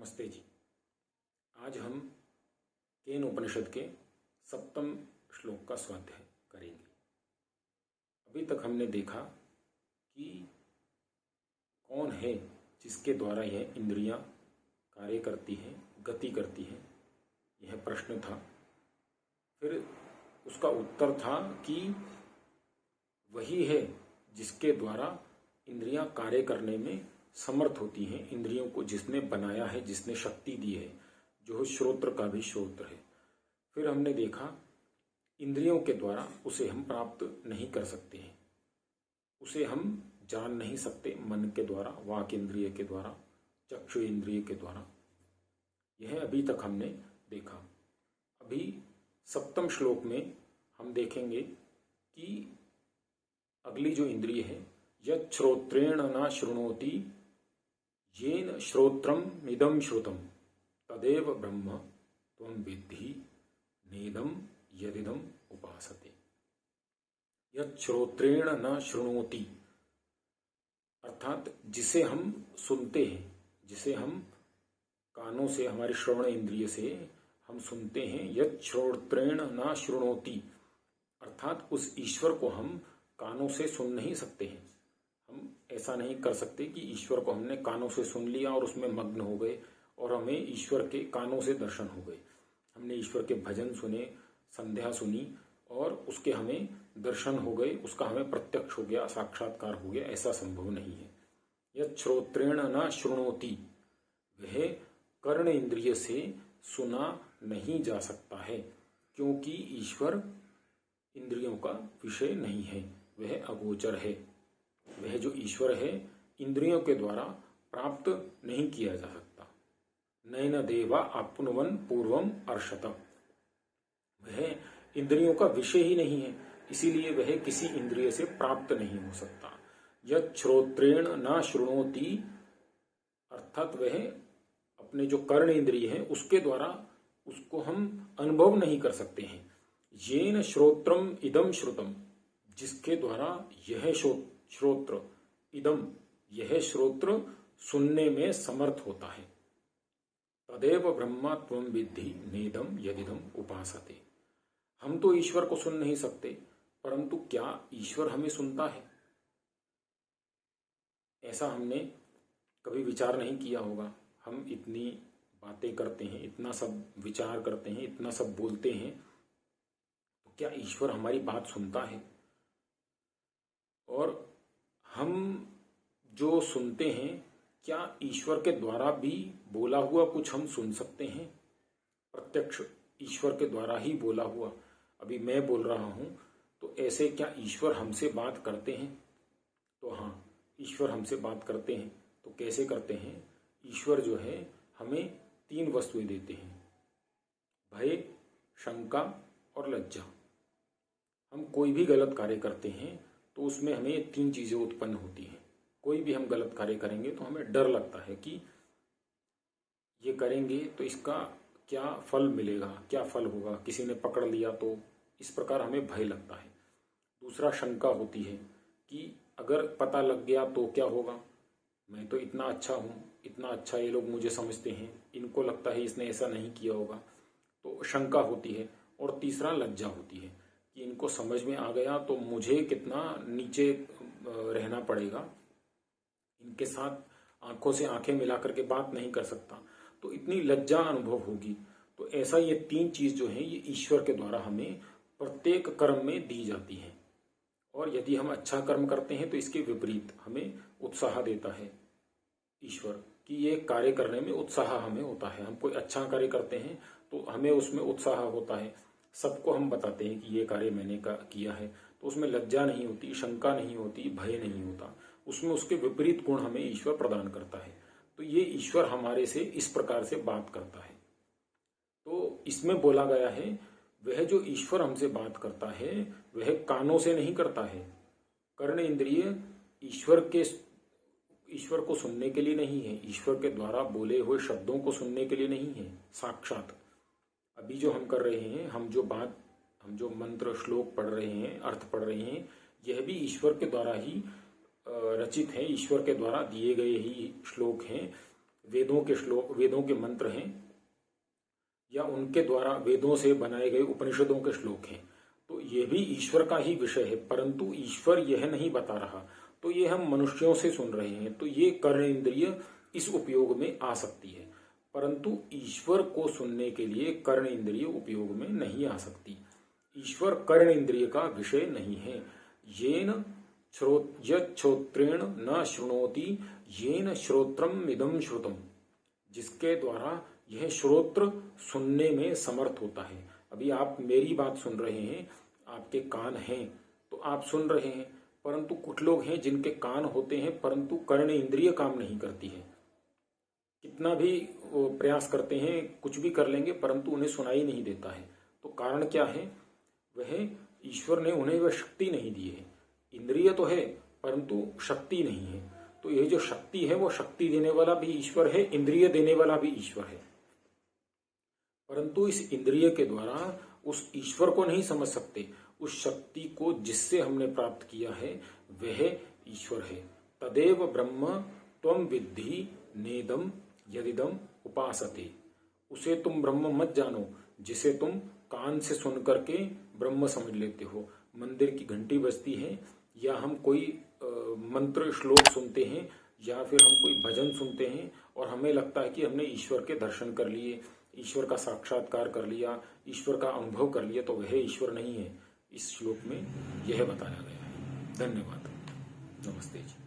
नमस्ते जी। आज हम केन उपनिषद के सप्तम श्लोक का स्वाध्याय करेंगे। अभी तक हमने देखा कि कौन है जिसके द्वारा यह इंद्रियां कार्य करती हैं, गति करती हैं, यह प्रश्न था। फिर उसका उत्तर था कि वही है जिसके द्वारा इंद्रियां कार्य करने में समर्थ होती हैं। इंद्रियों को जिसने बनाया है, जिसने शक्ति दी है, जो श्रोत्र का भी श्रोत्र है। फिर हमने देखा इंद्रियों के द्वारा उसे हम प्राप्त नहीं कर सकते हैं, उसे हम जान नहीं सकते मन के द्वारा, वाक इंद्रिय के द्वारा, चक्षु इंद्रिय के द्वारा। यह अभी तक हमने देखा। अभी सप्तम श्लोक में हम देखेंगे कि अगली जो इंद्रिय है, यत् श्रोत्रेण न शृणोति येन श्रोत्रम इदम श्रुतम तदेव ब्रह्म त्वं विद्धि नेदम यदिदम उपासते। यत् श्रोत्रेण न शृणोति अर्थात जिसे हम सुनते हैं, जिसे हम कानों से, हमारी श्रवण इंद्रिय से हम सुनते हैं। यत् श्रोत्रेण न शृणोति अर्थात उस ईश्वर को हम कानों से सुन नहीं सकते हैं। हम ऐसा नहीं कर सकते कि ईश्वर को हमने कानों से सुन लिया और उसमें मग्न हो गए और हमें ईश्वर के कानों से दर्शन हो गए। हमने ईश्वर के भजन सुने, संध्या सुनी और उसके हमें दर्शन हो गए, उसका हमें प्रत्यक्ष हो गया, साक्षात्कार हो गया। ऐसा संभव नहीं है। यत् श्रोत्रेण न शृणोति, वह कर्ण इंद्रिय से सुना नहीं जा सकता है, क्योंकि ईश्वर इंद्रियों का विषय नहीं है, वह अगोचर है। वह जो ईश्वर है इंद्रियों के द्वारा प्राप्त नहीं किया जा सकता। नैन देवा आप्नुवन पूर्वम अर्षत, वह इंद्रियों का विषय ही नहीं है, इसीलिए वह किसी इंद्रिय से प्राप्त नहीं हो सकता। यत् श्रोत्रेण न शृणोति अर्थात वह अपने जो कर्ण इंद्रिय है उसके द्वारा उसको हम अनुभव नहीं कर सकते हैं। येन श्रोत्रम इदम श्रुतम, जिसके द्वारा यह श्रोत्र, इदम यह श्रोत्र सुनने में समर्थ होता है। तदेव ब्रह्म त्वं विद्धि नेदम यदिदम उपासते। हम तो ईश्वर को सुन नहीं सकते, परंतु क्या ईश्वर हमें सुनता है? ऐसा हमने कभी विचार नहीं किया होगा। हम इतनी बातें करते हैं, इतना सब विचार करते हैं, इतना सब बोलते हैं, तो क्या ईश्वर हमारी बात सुनता है? और हम जो सुनते हैं, क्या ईश्वर के द्वारा भी बोला हुआ कुछ हम सुन सकते हैं? प्रत्यक्ष ईश्वर के द्वारा ही बोला हुआ, अभी मैं बोल रहा हूं, तो ऐसे क्या ईश्वर हमसे बात करते हैं? तो हाँ, ईश्वर हमसे बात करते हैं। तो कैसे करते हैं? ईश्वर जो है हमें तीन वस्तुएं देते हैं, भय, शंका और लज्जा। हम कोई भी गलत कार्य करते हैं तो उसमें हमें तीन चीजें उत्पन्न होती हैं। कोई भी हम गलत कार्य करेंगे तो हमें डर लगता है कि ये करेंगे तो इसका क्या फल मिलेगा, क्या फल होगा, किसी ने पकड़ लिया तो, इस प्रकार हमें भय लगता है। दूसरा शंका होती है कि अगर पता लग गया तो क्या होगा, मैं तो इतना अच्छा हूं, इतना अच्छा ये लोग मुझे समझते हैं, इनको लगता है इसने ऐसा नहीं किया होगा, तो शंका होती है। और तीसरा लज्जा होती है कि इनको समझ में आ गया तो मुझे कितना नीचे रहना पड़ेगा, इनके साथ आंखों से आंखें मिला करके बात नहीं कर सकता, तो इतनी लज्जा अनुभव होगी। तो ऐसा ये तीन चीज जो है ये ईश्वर के द्वारा हमें प्रत्येक कर्म में दी जाती है। और यदि हम अच्छा कर्म करते हैं तो इसके विपरीत हमें उत्साह देता है ईश्वर, कि ये कार्य करने में उत्साह हमें होता है। हम कोई अच्छा कार्य करते हैं तो हमें उसमें उत्साह होता है, सबको हम बताते हैं कि ये कार्य मैंने किया है, तो उसमें लज्जा नहीं होती, शंका नहीं होती, भय नहीं होता, उसमें उसके विपरीत गुण हमें ईश्वर प्रदान करता है। तो ये ईश्वर हमारे से इस प्रकार से बात करता है। तो इसमें बोला गया है वह जो ईश्वर हमसे बात करता है वह कानों से नहीं करता है। कर्ण इंद्रिय ईश्वर को सुनने के लिए नहीं है, ईश्वर के द्वारा बोले हुए शब्दों को सुनने के लिए नहीं है। साक्षात अभी जो हम कर रहे हैं, हम जो मंत्र श्लोक पढ़ रहे हैं, अर्थ पढ़ रहे हैं, यह भी ईश्वर के द्वारा ही रचित है, ईश्वर के द्वारा दिए गए ही श्लोक हैं। वेदों के श्लोक, वेदों के मंत्र हैं या उनके द्वारा वेदों से बनाए गए उपनिषदों के श्लोक हैं, तो ये भी ईश्वर का ही विषय है, परंतु ईश्वर यह नहीं बता रहा, तो ये हम मनुष्यों से सुन रहे हैं, तो ये कर्ण इंद्रिय इस उपयोग में आ सकती है, परंतु ईश्वर को सुनने के लिए कर्ण इंद्रिय उपयोग में नहीं आ सकती। ईश्वर कर्ण इंद्रिय का विषय नहीं है। येन श्रोत्रेण न शृणोति येन श्रोत्रम इदम श्रुतम, जिसके द्वारा यह श्रोत्र सुनने में समर्थ होता है। अभी आप मेरी बात सुन रहे हैं, आपके कान हैं तो आप सुन रहे हैं, परंतु कुछ लोग हैं जिनके कान होते हैं परंतु कर्ण इंद्रिय काम नहीं करती है। कितना भी वो प्रयास करते हैं, कुछ भी कर लेंगे, परंतु उन्हें सुनाई नहीं देता है। तो कारण क्या है? वह ईश्वर ने उन्हें वह शक्ति नहीं दी है। इंद्रिय तो है परंतु शक्ति नहीं है। तो ये जो शक्ति है वो शक्ति देने वाला भी ईश्वर है, इंद्रिय देने वाला भी ईश्वर है, परंतु इस इंद्रिय के द्वारा उस ईश्वर को नहीं समझ सकते। उस शक्ति को जिससे हमने प्राप्त किया है वह ईश्वर है। तदेव ब्रह्म त्वं विद्धि नेदम यदिदम उपासते, उसे तुम ब्रह्म मत जानो जिसे तुम कान से सुन करके ब्रह्म समझ लेते हो। मंदिर की घंटी बजती है या हम कोई मंत्र श्लोक सुनते हैं या फिर हम कोई भजन सुनते हैं और हमें लगता है कि हमने ईश्वर के दर्शन कर लिए, ईश्वर का साक्षात्कार कर लिया, ईश्वर का अनुभव कर लिया, तो वह ईश्वर नहीं है। इस श्लोक में यह बताया गया है। धन्यवाद। नमस्ते जी।